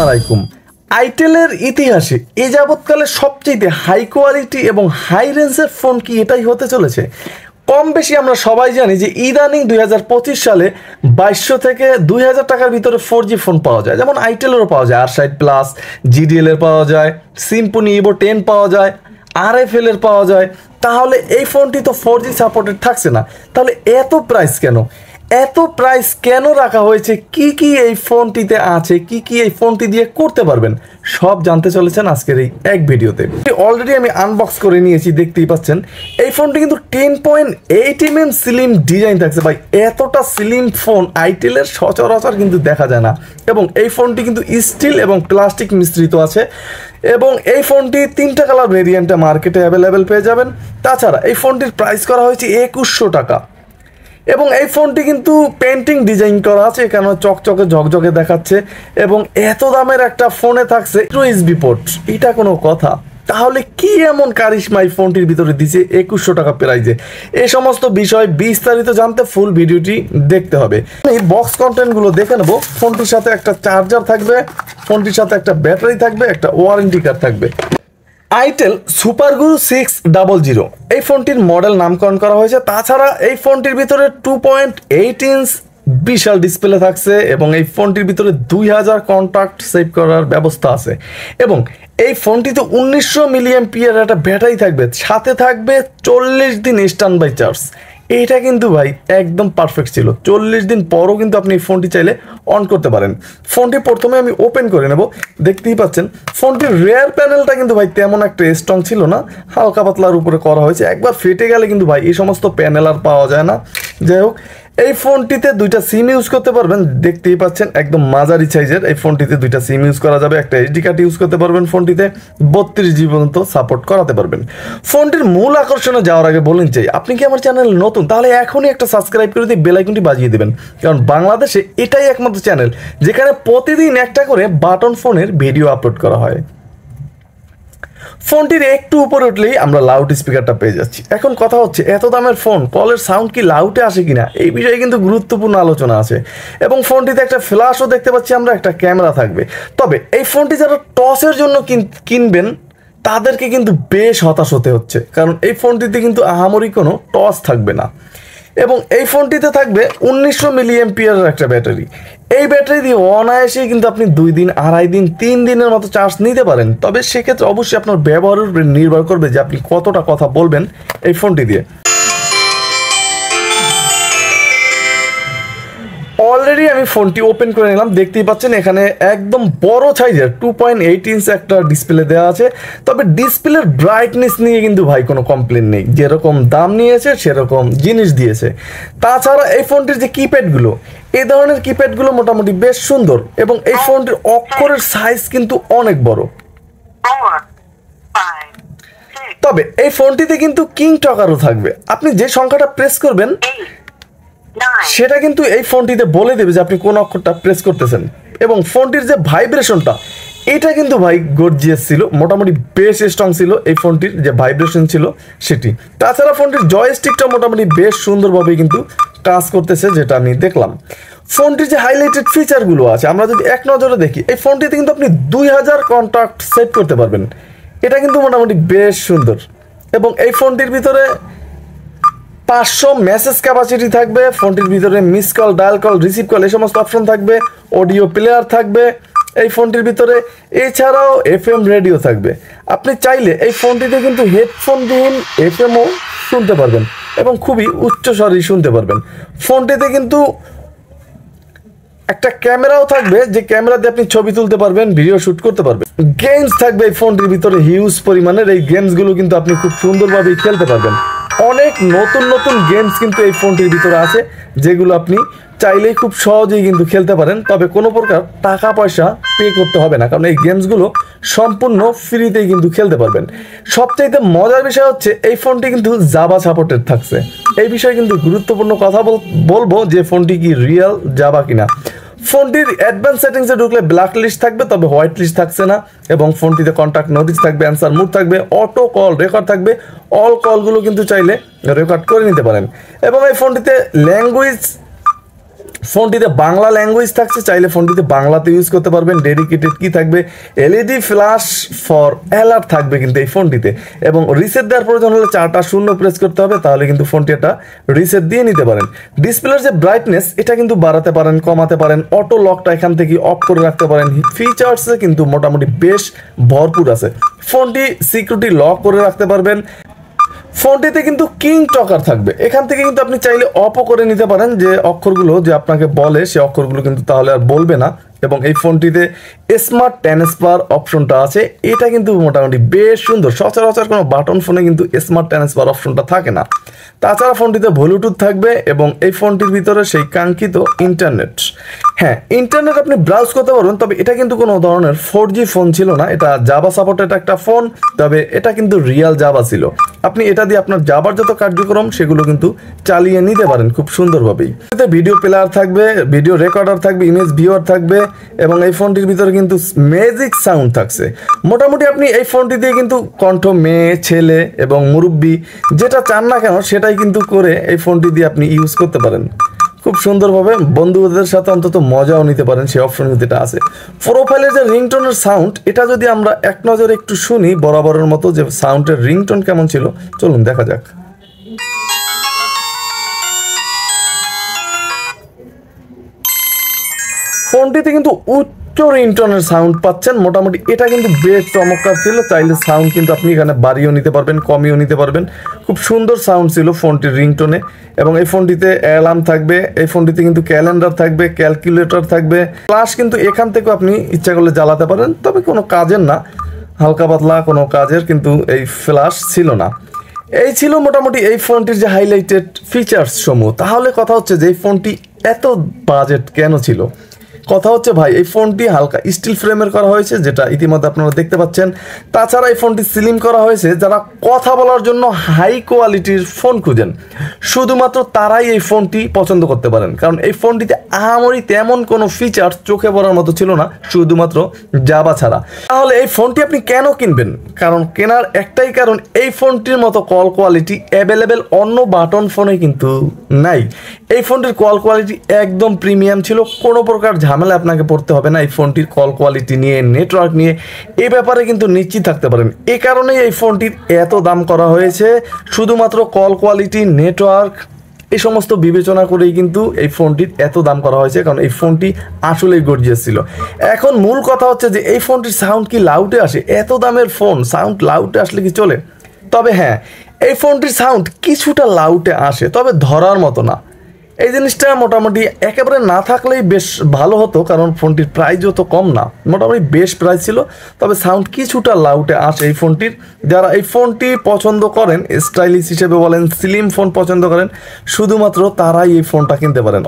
আলাইকুম। আইটেলের ইতিহাসে এ যাবৎকালে সবচেয়ে হাই কোয়ালিটি এবং হাই রেঞ্জের ফোন কি এটাই হতে চলেছে? কম বেশি আমরা সবাই জানি যে ইদানিং 2025 সালে 2200 থেকে 2000 টাকার ভিতরে 4G ফোন পাওয়া যায়, যেমন আইটেলেরও পাওয়া যায়, R60 প্লাস, GDL এর পাওয়া যায়, সিম্ফনি ইভো 10 পাওয়া যায়, RFL এর পাওয়া যায়। তাহলে এই ফোনটি তো 4G সাপোর্টেড থাকছে না, তাহলে এত প্রাইস কেন? এত প্রাইস কেন রাখা হয়েছে? কি কি এই ফোনটিতে আছে, কি কি এই ফোনটি দিয়ে করতে পারবেন, সব জানতে চলেছেন আজকের এই এক ভিডিওতে। অলরেডি আমি আনবক্স করে নিয়েছি, দেখতেই পাচ্ছেন। এই ফোনটি কিন্তু 10.8mm স্লিম ডিজাইন থাকছে। ভাই, এতটা স্লিম ফোন আইটেলের সচরাচর কিন্তু দেখা যায় না। এবং এই ফোনটি কিন্তু স্টিল এবং প্লাস্টিক মিশ্রিত আছে। এবং এই ফোনটি 3টা কালার ভেরিয়েন্টে মার্কেটে অ্যাভেলেবেল পেয়ে যাবেন। তাছাড়া এই ফোনটির প্রাইস করা হয়েছে 2100 টাকা। এবং এই ফোনটি কিন্তু পেন্টিং ডিজাইন করা আছে, এখানে চকচকে ঝকঝকে দেখাচ্ছে। এবং এত দামের একটা ফোনে থাকছে USB পোর্ট, এটা কোনো কথা? তাহলে কি এমন কারিশমা এই ফোনটির ভিতরে দিছে 2100 টাকা প্রাইজে? এই সমস্ত বিষয় বিস্তারিত জানতে ফুল ভিডিওটি দেখতে হবে। এই বক্স কন্টেন্টগুলো দেখে নেবো। ফোনটির সাথে একটা চার্জার থাকবে, ফোনটির সাথে একটা ব্যাটারি থাকবে, একটা ওয়ারেন্টি কার্ড থাকবে। আইটেল সুপারগুরু 600 এই ফোনটির মডেল নামকরণ করা হয়েছে। তাছাড়া এই ফোনটির ভিতরে 2.8 ইঞ্চ বিশাল ডিসপ্লে থাকছে এবং এই ফোনটির ভিতরে 2000 কন্ট্যাক্ট সেভ করার ব্যবস্থা আছে। এবং এই ফোনটিতে 1900 মিলিঅ্যাম্পিয়ার একটা ব্যাটারি থাকবে, সাথে থাকবে 40 দিন স্ট্যান্ড বাই চার্জ। এইটা কিন্তু ভাই একদম পারফেক্ট ছিল। 40 দিন পরও কিন্তু আপনি এই ফোনটি চাইলে অন করতে পারেন। ফোনটি প্রথমে আমি ওপেন করে নেব। দেখতেই পাচ্ছেন ফোনটির রেয়ার প্যানেলটা কিন্তু ভাই তেমন একটা স্ট্রং ছিল না, হালকা পাতলার উপরে করা হয়েছে। একবার ফেটে গেলে কিন্তু ভাই এই সমস্ত প্যানেল আর পাওয়া যায় না। যাই হোক, এই ফোনটিতে 2টা সিম ইউজ করতে পারবেন। দেখতেই পাচ্ছেন একদম মাঝারি সাইজের এই ফোনটিতে 2টা সিম ইউজ করা যাবে। একটা SD কার্ড ইউজ করতে পারবেন ফোনটিতে, 32GB পর্যন্ত সাপোর্ট করাতে পারবেন। ফোনটির মূল আকর্ষণে যাওয়ার আগে বলেন চাই, আপনি কি আমার চ্যানেল নতুন, তাহলে এখনই একটা সাবস্ক্রাইব করে দিয়ে বেল আইকনটি বাজিয়ে দেবেন। কারণ বাংলাদেশে এটাই একমাত্র চ্যানেল যেখানে প্রতিদিন একটা করে বাটন ফোনের ভিডিও আপলোড করা হয়। ফোনটির একটু উপরে উঠলেই আমরা লাউড স্পিকারটা পেয়ে যাচ্ছি। এখন কথা হচ্ছে, এত দামের ফোন কলের সাউন্ড কি লাউডে আসে কিনা, এই বিষয়ে কিন্তু গুরুত্বপূর্ণ আলোচনা আছে। এবং ফোনটিতে একটা ফ্ল্যাশও দেখতে পাচ্ছি আমরা, একটা ক্যামেরা থাকবে। তবে এই ফোনটি যারা টসের জন্য কিনবেন তাদেরকে কিন্তু বেশ হতাশ হতে হচ্ছে, কারণ এই ফোনটিতে কিন্তু আহামরি কোনো টস থাকবে না। এবং এই ফোনটিতে থাকবে 1900 মিলিঅ্যাম্পিয়ারের একটা ব্যাটারি। এই ব্যাটারি দিয়ে অনায়াসেই কিন্তু আপনি 2 দিন, 2.5 দিন, 3 দিনের মতো চার্জ নিতে পারেন। তবে সেক্ষেত্রে অবশ্যই আপনার ব্যবহারের উপর নির্ভর করবে যে আপনি কতটা কথা বলবেন এই ফোনটি দিয়ে। অলরেডি আমি ফোনটি ওপেন করে নিলাম। দেখতেই পাচ্ছেন এখানে একদম বড় সাইজের 2.8 ইঞ্চ একটা ডিসপ্লে দেওয়া আছে। তবে ডিসপ্লের ব্রাইটনেস নিয়ে কিন্তু ভাই কোনো কমপ্লেন নেই, যেরকম দাম নিয়েছে সেরকম জিনিস দিয়েছে। তাছাড়া এই ফোনটির যে কিপ্যাডগুলো, এই ধরনের কিপ্যাডগুলো মোটামুটি বেশ সুন্দর। এবং এই ফোনটির অক্ষরের সাইজ কিন্তু অনেক বড়। তবে এই ফোনটিতে কিন্তু কিং টকারও থাকবে। আপনি যে সংখ্যাটা প্রেস করবেন সেটা কিন্তু এই ফোনটিতে বলে দেবে যে আপনি কোন অক্ষরটা প্রেস করতেছেন। এবং ফোনটির যে ভাইব্রেশনটা, এটা কিন্তু ভাই গর্জিয়াস ছিল, মোটামুটি বেশ স্ট্রং ছিল এই ফোনটির যে ভাইব্রেশন ছিল সেটি। তাছাড়া ফোনটির জয়স্টিকটা মোটামুটি বেশ সুন্দরভাবে কিন্তু কাজ করতেছে, যেটা আমি দেখলাম। ফোনটির যে হাইলাইটেড ফিচারগুলো আছে আমরা যদি এক নজরে দেখি, এই ফোনটিতে কিন্তু আপনি 2000 কন্ট্যাক্ট সেট করতে পারবেন। এটা কিন্তু মোটামুটি বেশ সুন্দর। এবং এই ফোনটির ভিতরে 500 মেসেজ ক্যাপাসিটি থাকবে। ফোনটির ভিতরে miss call, dial call, receive call এই সমস্ত অপশন থাকবে। অডিও প্লেয়ার থাকবে এই ফোনটির ভিতরে। এছাড়াও FM রেডিও থাকবে। আপনি চাইলে এই ফোনটিতে কিন্তু হেডফোনবিহীন FMও শুনতে পারবেন এবং খুবই উচ্চস্বরেই শুনতে পারবেন। ফোনটিতে কিন্তু একটা ক্যামেরাও থাকবে, যে ক্যামেরা দিয়ে আপনি ছবি তুলতে পারবেন, ভিডিও শুট করতে পারবেন। গেমস থাকবে এই ফোনটির ভিতরে হিউজ পরিমাণের। এই গেমসগুলো কিন্তু আপনি খুব সুন্দরভাবেই খেলতে পারবেন। অনেক নতুন নতুন গেমস কিন্তু এই ফোনটির ভিতরে আছে, যেগুলো আপনি চাইলেই খুব সহজেই কিন্তু খেলতে পারেন। তবে কোনো প্রকার টাকা পয়সা পে করতে হবে না, কারণ এই গেমসগুলো সম্পূর্ণ ফ্রিতেই কিন্তু খেলতে পারবেন। সবচাইতে মজার বিষয় হচ্ছে এই ফোনটি কিন্তু জাভা সাপোর্টেড থাকছে। এই বিষয়ে কিন্তু গুরুত্বপূর্ণ কথা বলবো যে ফোনটি কি রিয়েল জাভা কিনা। ফোনটির অ্যাডভান্স সেটিংসে ঢুকলে ব্ল্যাক লিস্ট থাকবে, তবে হোয়াইট লিস্ট থাকছে না। এবং ফোনটিতে কন্ট্যাক্ট নোটিস থাকবে, অ্যান্সার মুড থাকবে, অটো কল রেকর্ড থাকবে। অল কলগুলো কিন্তু চাইলে রেকর্ড করে নিতে পারেন। এবং এই ফোনটিতে ল্যাঙ্গুয়েজ ফোনটিতে বাংলা ল্যাঙ্গুয়েজ থাকছে, চাইলে ফোনটিতে বাংলাতে ইউজ করতে পারবেন। ডেডিকেটেড কি থাকবে, এলইডি ফ্ল্যাশ ফর অ্যালার্ট থাকবে কিন্তু এই ফোনটিতে, এবং রিসেট দেওয়ার প্রয়োজন হলে 4টা শূন্য প্রেস করতে হবে, তাহলে কিন্তু ফোনটি একটা রিসেট দিয়ে নিতে পারেন। ডিসপ্লের যে ব্রাইটনেস এটা কিন্তু বাড়াতে পারেন, কমাতে পারেন, অটো লকটা এখান থেকে অফ করে রাখতে পারেন। ফিচার্সে কিন্তু মোটামুটি বেশ ভরপুর আছে। ফোনটি সিকিউরিটি লক করে রাখতে পারবেন। ফোনটিতে কিন্তু কিং টকার থাকবে, এখান থেকে কিন্তু আপনি চাইলে অফও করে নিতে পারেন, যে অক্ষরগুলো যে আপনাকে বলে সে অক্ষরগুলো কিন্তু তাহলে আর বলবে না। এবং এই ফোনটিতে স্মার্ট ট্রান্সফার অপশনটা আছে, এটা কিন্তু মোটামুটি বেশ সুন্দর। সচরাচর কোনো বাটন ফোনে কিন্তু স্মার্ট ট্রান্সফার অপশনটা থাকে না। তাছাড়া ফোনটিতে ব্লুটুথ থাকবে এবং এই ফোনটির ভিতরে সেই কাঙ্ক্ষিত ইন্টারনেট, হ্যাঁ ইন্টারনেট আপনি ব্রাউজ করতে পারবেন। তবে এটা কিন্তু কোনো ধরনের 4G ফোন ছিল না, এটা জাভা সাপোর্টেড একটা ফোন, তবে এটা কিন্তু রিয়াল জাভা ছিল। আপনি এটা দিয়ে আপনার জাভার যত কার্যক্রম সেগুলো কিন্তু চালিয়ে নিতে পারেন খুব সুন্দরভাবেই। এতে ভিডিও প্লেয়ার থাকবে, ভিডিও রেকর্ডার থাকবে, ইমেজ ভিউয়ার থাকবে, এবং এই ফোনটির ভিতরে কিন্তু ম্যাজিক সাউন্ড থাকছে। মোটামুটি আপনি এই ফোনটি দিয়ে কিন্তু কণ্ঠ, মেয়ে, ছেলে এবং মুরব্বি যেটা চান না কেন সেটাই কিন্তু করে এই ফোনটি দিয়ে আপনি ইউজ করতে পারেন খুব সুন্দরভাবে। বন্ধুদের সাথে অন্তত মজাও নিতে পারেন, সেই অপশন কিন্তু এটা আছে। প্রোফাইলের যে রিংটোনের সাউন্ড এটা যদি আমরা এক নজরে একটু শুনি বরাবরের মতো, যে সাউন্ডের রিংটোন কেমন ছিল চলুন দেখা যাক। ফোনটিতে কিন্তু উচ্চ রিংটোনের সাউন্ড পাচ্ছেন, মোটামুটি এটা কিন্তু বেশ চমৎকার ছিল। চাইলে সাউন্ড কিন্তু আপনি এখানে বাড়িয়েও নিতে পারবেন, কমিয়েও নিতে পারবেন। খুব সুন্দর সাউন্ড ছিল ফোনটির রিংটোনে। এবং এই ফোনটিতে অ্যালার্ম থাকবে, এই ফোনটিতে কিন্তু ক্যালেন্ডার থাকবে, ক্যালকুলেটর থাকবে, প্লাস কিন্তু এখান থেকেও আপনি ইচ্ছা করলে জ্বালাতে পারেন, তবে কোনো কাজের না, হালকা পাতলা কোনো কাজের কিন্তু এই ফ্ল্যাশ ছিল না। এই ছিল মোটামুটি এই ফোনটির যে হাইলাইটেড ফিচার্স সমূহ। তাহলে কথা হচ্ছে যে এই ফোনটি এত বাজেট কেন ছিল? কথা হচ্ছে ভাই, এই ফোনটি হালকা স্টিল ফ্রেমের করা হয়েছে, যেটা ইতিমধ্যে আপনারা দেখতে পাচ্ছেন। তাছাড়া এই ফোনটি স্লিম করা হয়েছে, যারা কথা বলার জন্য হাই কোয়ালিটির ফোন খুঁজেন শুধুমাত্র তারাই এই ফোনটি পছন্দ করতে পারেন, কারণ এই ফোনটিতে আহামরি তেমন কোনো ফিচার চোখে পড়ার মতো ছিল না, শুধুমাত্র জাভা ছাড়া। তাহলে এই ফোনটি আপনি কেন কিনবেন? কারণ কেনার একটাই কারণ, এই ফোনটির মতো কল কোয়ালিটি অ্যাভেলেবেল অন্য বাটন ফোনে কিন্তু নাই। এই ফোনটির কল কোয়ালিটি একদম প্রিমিয়াম ছিল, কোনো প্রকার ঝামেলা আপনাকে পড়তে হবে না এই ফোনটির কল কোয়ালিটি নিয়ে, নেটওয়ার্ক নিয়ে, এই ব্যাপারে কিন্তু নিশ্চিত থাকতে পারেন। এই কারণেই এই ফোনটির এত দাম করা হয়েছে, শুধুমাত্র কল কোয়ালিটি, নেটওয়ার্ক এই সমস্ত বিবেচনা করেই কিন্তু এই ফোনটির এত দাম করা হয়েছে, কারণ এই ফোনটি আসলেই গর্জিয়াস ছিল। এখন মূল কথা হচ্ছে যে এই ফোনটির সাউন্ড কি লাউডে আসে? এত দামের ফোন সাউন্ড লাউডে আসলে কি চলে? তবে হ্যাঁ, এই ফোনটির সাউন্ড কিছুটা লাউডে আসে, তবে ধরার মতো না। এই জিনিসটা মোটামুটি একেবারে না থাকলেই বেশ ভালো হতো, কারণ ফোনটির প্রাইসও তো কম না, মোটামুটি বেশ প্রাইস ছিল। তবে সাউন্ড কিছুটা লাউডে আসে এই ফোনটির। যারা এই ফোনটি পছন্দ করেন, স্টাইলিশ হিসেবে বলেন, স্লিম ফোন পছন্দ করেন, শুধুমাত্র তারাই এই ফোনটা কিনতে পারেন।